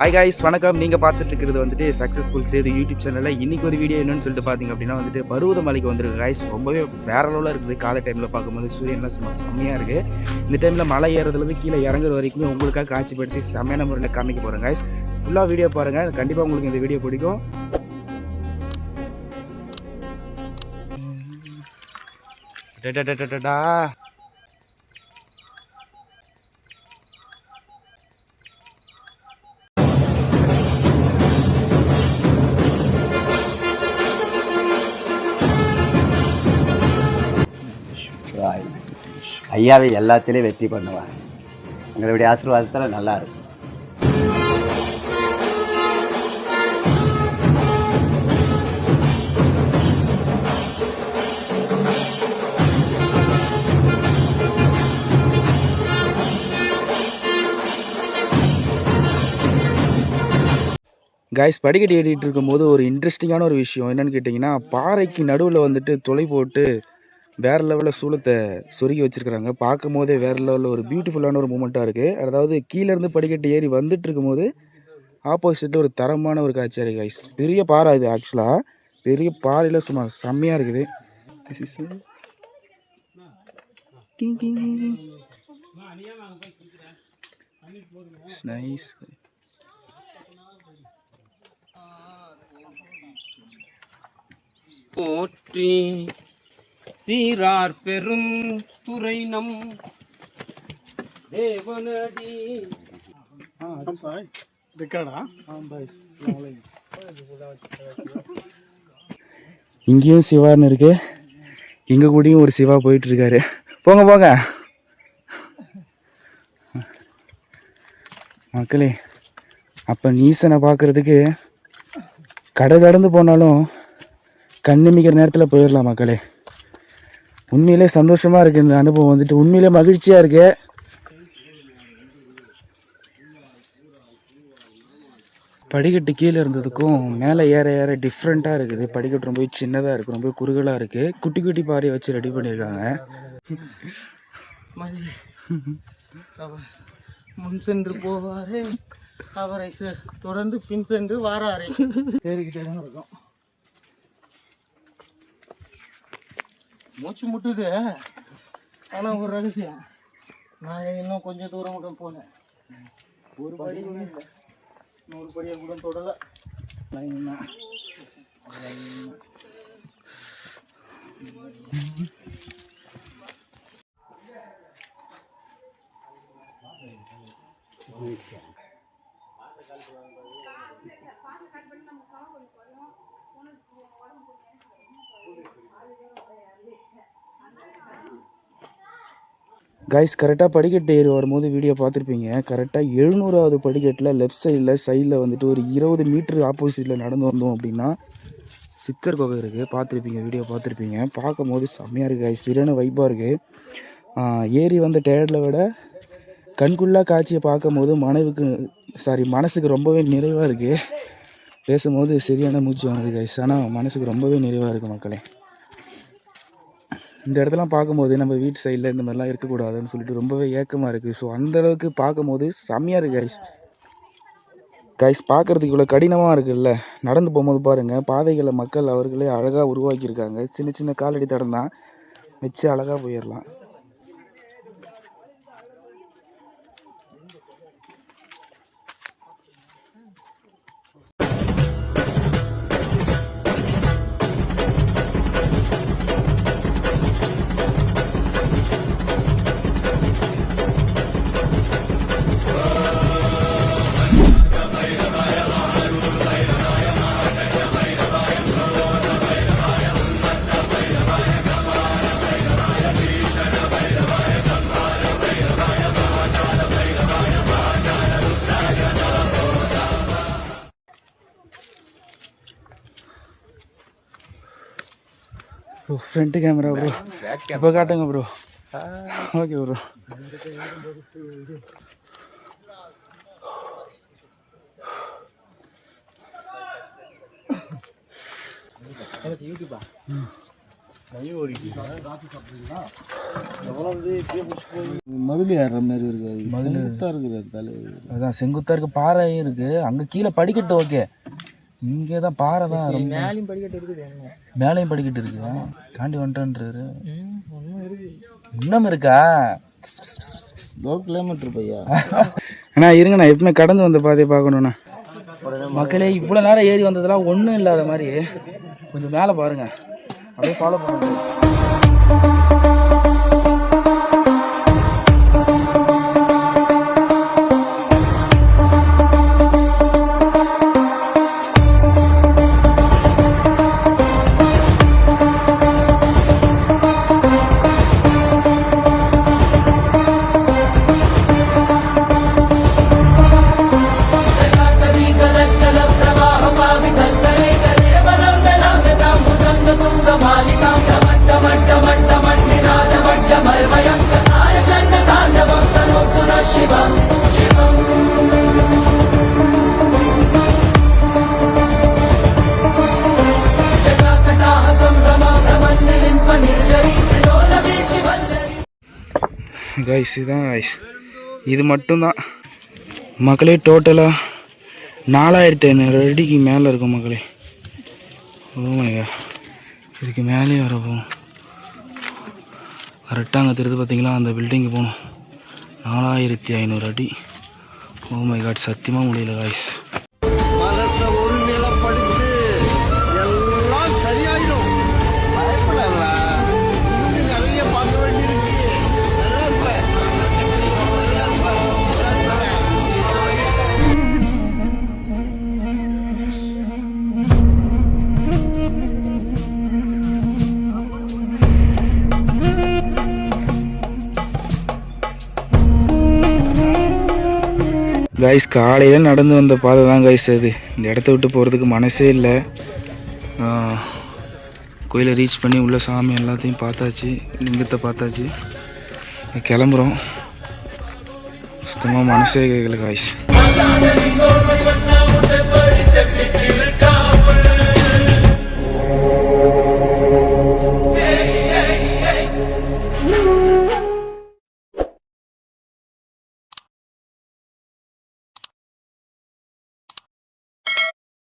Hi guys, வணக்கம். நீங்கள் பார்த்துட்டு இருக்கிறது வந்துட்டு சக்ஸஸ்ஃபுல் சேது யூடியூப் சேனலில் இன்றைக்கி ஒரு வீடியோ என்னன்னு சொல்லிட்டு பார்த்தீங்க அப்படின்னா வந்துட்டு பருவதமலைக்கு வந்துருக்கு காய்ஸ். ரொம்பவே வேற லெவலில் இருக்குது. காலை டைமில் பார்க்கும்போது சூரியன்லாம் சும்மா செம்மையாக இருக்குது. இந்த டைமில் மலை ஏறதுலேருந்து கீழே இறங்குற வரைக்குமே உங்களுக்காக காட்சிப்படுத்தி செம்மையான முறையில் காமிக்க போகிறேன் காய்ஸ். ஃபுல்லாக வீடியோ பாருங்கள், கண்டிப்பாக உங்களுக்கு இந்த வீடியோ பிடிக்கும். டா ஐயாவை எல்லாத்திலையும் வெற்றி பண்ணுவாங்க. எங்களுடைய ஆசீர்வாதத்தில் நல்லா இருக்கும். காய்ஸ், படிக்கட்டு ஏறிட்டு இருக்கும்போது ஒரு இன்ட்ரெஸ்டிங்கான ஒரு விஷயம் என்னென்னு கேட்டிங்கன்னா, பாறைக்கு நடுவில் வந்துட்டு துளை போட்டு வேறு லெவலில் சூளத்தை சொருகி வச்சுருக்குறாங்க. பார்க்கும் போதே வேறு லெவலில் ஒரு பியூட்டிஃபுல்லான ஒரு மூமெண்ட்டாக இருக்குது. அதாவது கீழேருந்து படிக்கட்டு ஏறி வந்துட்டு இருக்கும்போது ஆப்போசிட்டில் ஒரு தரமான ஒரு காட்சியாக இருக்குது காய்ஸ். பெரிய பாறை இது, ஆக்சுவலாக பெரிய பாறையில் சும்மா செம்மையாக இருக்குது. நைஸ். போற்றி சீரார் பெரும் துறை நம் தேவனடி. இங்கேயும் சிவான்னு இருக்கு, இங்க கூடயும் ஒரு சிவா போயிட்டு இருக்காரு. போங்க போங்க மக்களே. அப்ப ஈசனை பார்க்கறதுக்கு கடந்து போனாலும் கண்ணிமிக்கிற நேரத்தில் போயிடலாம் மக்களே. உண்மையிலே சந்தோஷமாக இருக்குது இந்த அனுபவம், வந்துட்டு உண்மையிலே மகிழ்ச்சியாக இருக்கு. படிக்கட்டு கீழே இருந்ததுக்கும் மேலே ஏற ஏற டிஃப்ரெண்ட்டாக இருக்குது. படிக்கட்டு ரொம்ப சின்னதாக இருக்குது, ரொம்ப குறுகலாக இருக்குது. குட்டி குட்டி பாறையை வச்சு ரெடி பண்ணியிருக்காங்க. முன் சென்று போவாரே அவரை தொடர்ந்து பின் சென்று வாராரே ஏறிக்கிட்டே தான் இருக்கும். மூச்சு முட்டுது. ஆனால் ஒரு ரகசியம், நான் இன்னும் கொஞ்சம் தூரம் கூட போனேன். ஒரு படி கூட இல்லை, 100 படியை கூட தொடலை. கைஸ், கரெக்டாக படிக்கட்டு ஏறி வரும்போது வீடியோ பார்த்துருப்பீங்க. கரெக்டாக 700வது படிக்கட்டில் லெஃப்ட் சைடில் வந்துட்டு ஒரு 20 மீட்டர் ஆப்போசிட்டில் நடந்து வந்தோம் அப்படின்னா சித்தர் கோவில் இருக்குது. பார்த்துருப்பீங்க, வீடியோ பார்த்துருப்பீங்க. பார்க்கும்போது செம்மையாக இருக்குது கைஸ், சரியான வைப்பாக இருக்குது. ஏறி வந்த டயர்டில் விட கண்குள்ளா காட்சியை பார்க்கும்போது மனசுக்கு ரொம்பவே நிறைவாக இருக்குது. பேசும்போது சரியான மூச்சு வாங்குது கைஸ், ஆனால் மனசுக்கு ரொம்பவே நிறைவாக இருக்குது மக்களே. இந்த இடத்தெல்லாம் பார்க்கும்போது நம்ம வீட்டு சைடில் இந்த மாதிரிலாம் இருக்கக்கூடாதுன்னு சொல்லிட்டு ரொம்பவே ஏக்கமாக இருக்குது. ஸோ அந்தளவுக்கு பார்க்கும்போது செம்மையாக இருக்குது கைஸ். பார்க்குறதுக்கு இவ்வளோ கடினமாக இருக்குல்ல, நடந்து போகும்போது பாருங்கள், பாதைகளை மக்கள் அவர்களே அழகாக உருவாக்கியிருக்காங்க. சின்ன சின்ன காலடி தடம் தான் வச்சு அழகாக போயிடலாம். ஃப்ரண்ட் கேமரா ப்ரோ, இப்போ காட்டுங்க ப்ரோ. Okay bro. யூடியூபா மதுளை ஏறுற மாதிரி இருக்காது, மதுளா இருக்கிற தலை. அதுதான் செங்குத்தா இருக்கு, பாறையும் இருக்கு. அங்கே கீழே படிக்கட்டு ஓகே, இங்கே தான் பாறை தான். மேலேயும் படிக்கட்டு இருக்குது. மேலேயும் படிக்கட்டு இருக்கு, தாண்டி வந்துட்டேன்றாரு. இன்னும் இருக்கா? 2 கிலோமீட்டர் பையா. அண்ணா இருங்கண்ணா, எப்பவுமே கடந்து வந்த பாதையை பார்க்கணுண்ணா. மக்களே இவ்வளோ நேரம் ஏறி வந்ததெல்லாம் ஒன்றும் இல்லாத மாதிரி கொஞ்சம் மேலே பாருங்க, அப்படியே ஃபாலோ பண்ணுங்க. கைஸ் இதுதான் கைஸ், இது மட்டும்தான் மக்களே. டோட்டலாக 4500 அடிக்கு மேலே இருக்கும் மக்களே. ஓமையா, இதுக்கு மேலேயே வர போகும். கரெக்டாக அங்கே தெரியுது பார்த்தீங்களா, அந்த பில்டிங்கு போகணும். 4500 அடி. ஓமை காட், சத்தியமாக முடியல கைஸ். கைஸ் காலையில் நடந்து வந்த பாதை தான் கைஸ் அது. இந்த இடத்த விட்டு போகிறதுக்கு மனசே இல்லை. கோயிலை ரீச் பண்ணி உள்ள சாமி எல்லாத்தையும் பார்த்தாச்சு, லிங்கத்தை பார்த்தாச்சு, கிளம்புறோம். சுத்தமாக மனசே கேட்கல கைஸ்.